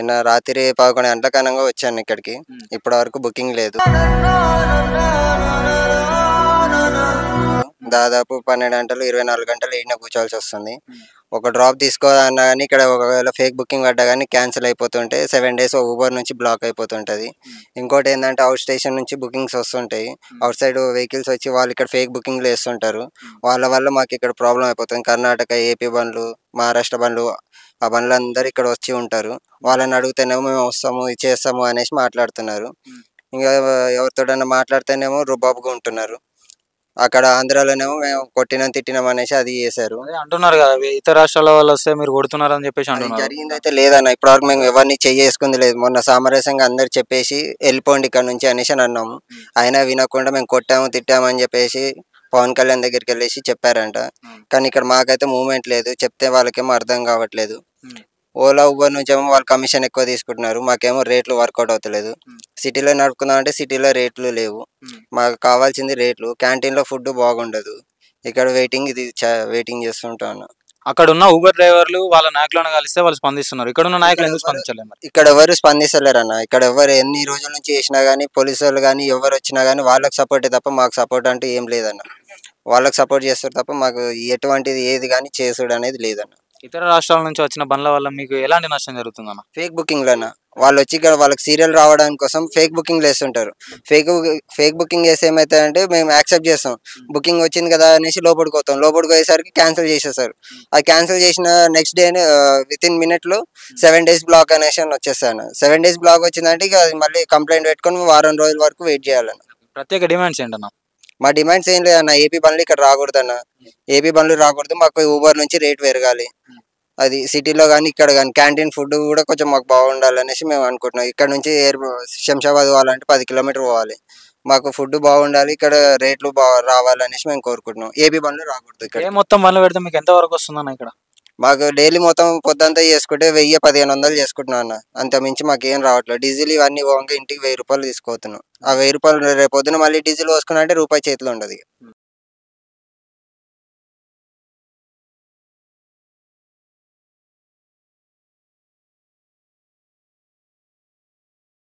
నిన్న రాత్రి 11 గంటలకు అనంగా వచ్చాను ఇక్కడికి. ఇప్పటి వరకు బుకింగ్ లేదు. దాదాపు 12 గంటలు 24 గంటలు ఈడనే కూర్చోవాల్సి వస్తుంది. ఒక డ్రాప్ తీసుకోవాలన్నా కానీ ఇక్కడ ఒకవేళ ఫేక్ బుకింగ్ పడ్డా కానీ క్యాన్సిల్ అయిపోతుంటే 7 డేస్ ఊబర్ నుంచి బ్లాక్ అయిపోతుంటుంది. ఇంకోటి ఏంటంటే అవుట్ స్టేషన్ నుంచి బుకింగ్స్ వస్తుంటాయి. అవుట్ సైడ్ వెహికల్స్ వచ్చి వాళ్ళు ఇక్కడ ఫేక్ బుకింగ్లు వేస్తుంటారు. వాళ్ళ వల్ల మాకు ఇక్కడ ప్రాబ్లం అయిపోతుంది. కర్ణాటక, ఏపీ బండ్లు, మహారాష్ట్ర బండ్లు, ఆ బండ్లు అందరూ ఇక్కడ వచ్చి ఉంటారు. వాళ్ళని అడిగితేనేమో మేము వస్తాము ఇది చేస్తాము అనేసి మాట్లాడుతున్నారు. ఇంకా ఎవరితోటన్నా మాట్లాడితేనేమో రుబాబుగా ఉంటున్నారు. అక్కడ ఆంధ్రాలోనేమో మేము కొట్టినాం తిట్టినాం అనేసి అది చేశారు. అంటున్నారు కదా, ఇతర రాష్ట్రాల వాళ్ళు వస్తే మీరు కొడుతున్నారు అని చెప్పేసి అంటున్నారు. జరిగింది అయితే లేదన్న, ఇప్పటివరకు మేము ఎవరిని చేసుకుంది లేదు. మొన్న సామరస్యంగా అందరు చెప్పేసి వెళ్ళిపోండి ఇక్కడ నుంచి అనేసి అని అన్నాము. అయినా వినకుండా మేము కొట్టాము తిట్టాము అని చెప్పేసి పవన్ కళ్యాణ్ దగ్గరికి వెళ్ళేసి చెప్పారంట. కానీ ఇక్కడ మాకైతే మూవ్మెంట్ లేదు. చెప్తే వాళ్ళకేమో అర్థం కావట్లేదు. ఓలా ఊబర్ నుంచి ఏమో వాళ్ళు కమిషన్ ఎక్కువ తీసుకుంటున్నారు. మాకేమో రేట్లు వర్కౌట్ అవుతలేదు. సిటీలో నడుపుకుందాం అంటే సిటీలో రేట్లు లేవు. మాకు కావాల్సింది రేట్లు. క్యాంటీన్లో ఫుడ్ బాగుండదు. ఇక్కడ వెయిటింగ్ చేస్తుంటాను. అక్కడ ఉన్న ఊబర్ డ్రైవర్లు వాళ్ళ నాయకులను కలిస్తే వాళ్ళు స్పందిస్తున్నారు. ఇక్కడ ఉన్న నాయకులు ఎందుకు స్పందించలేదు? ఇక్కడ ఎవరు స్పందిస్తలేరు అన్న. ఇక్కడ ఎవరు ఎన్ని రోజుల నుంచి చేసినా కానీ పోలీసు వాళ్ళు కానీ ఎవరు వచ్చినా కానీ వాళ్ళకి సపోర్టే తప్ప మాకు సపోర్ట్ అంటూ ఏం లేదన్న. వాళ్ళకి సపోర్ట్ చేస్తారు తప్ప మాకు ఎటువంటిది ఏది కానీ చేసుడు అనేది లేదన్న. ఇతర రాష్ట్రాల నుంచి వచ్చిన బండ్ల వల్ల మీకు ఎలాంటి నష్టం జరుగుతుందన్న? ఫేక్ బుకింగ్లన్న. వాళ్ళు వచ్చి ఇక్కడ వాళ్ళకి సీరియల్ రావడానికి కోసం ఫేక్ బుకింగ్లు వేస్తుంటారు. ఫేక్ బుకింగ్ వేస్తే ఏమవుతాయంటే మేము యాక్సెప్ట్ చేస్తాం. బుకింగ్ వచ్చింది కదా అనేసి లోపలికి పోతాం. లోపలికి పోయేసరికి క్యాన్సిల్ చేసేస్తారు. అది క్యాన్సిల్ చేసిన నెక్స్ట్ డేనే వితిన్ మినిట్లో 7 డేస్ బ్లాక్ అనేసి వచ్చేస్తాను. 7 డేస్ బ్లాక్ వచ్చిందంటే ఇక అది మళ్ళీ కంప్లైంట్ పెట్టుకొని వారం రోజుల వరకు వెయిట్ చేయాలన్న. ప్రత్యేక డిమాండ్స్ ఏంటన్నా? మా డిమాండ్స్ ఏం లేదన్న. ఏపీ బండ్లు ఇక్కడ రాకూడదు అన్న. ఏపీ బండ్లు రాకూడదు. మాకు ఊబర్ నుంచి రేట్ పెరగాలి. అది సిటీలో కానీ ఇక్కడ కానీ క్యాంటీన్ ఫుడ్ కూడా కొంచెం మాకు బాగుండాలనేసి మేము అనుకుంటున్నాం. ఇక్కడ నుంచి శంషాబాద్ పోవాలంటే 10 కిలోమీటర్ పోవాలి. మాకు ఫుడ్ బాగుండాలి, ఇక్కడ రేట్లు రావాలనేసి మేము కోరుకుంటున్నాం. ఏపీ బండ్లు రాకూడదు. ఇక్కడ మొత్తం బండ్లు పెడితే మీకు ఎంత వరకు వస్తుందన్న? ఇక్కడ మాకు డైలీ మొత్తం పొద్దంతా చేసుకుంటే 1000-1500 చేసుకుంటున్నాం అన్న. అంత మించి మాకు ఏం రావట్లేదు. డీజిల్ ఇవన్నీ పోగా ఇంటికి 1000 రూపాయలు తీసుకుపోతున్నాం. ఆ 1000 రూపాయలు రేపు పొద్దున మళ్ళీ డీజిల్ పోసుకున్నా అంటే రూపాయి చేతిలో ఉండదు.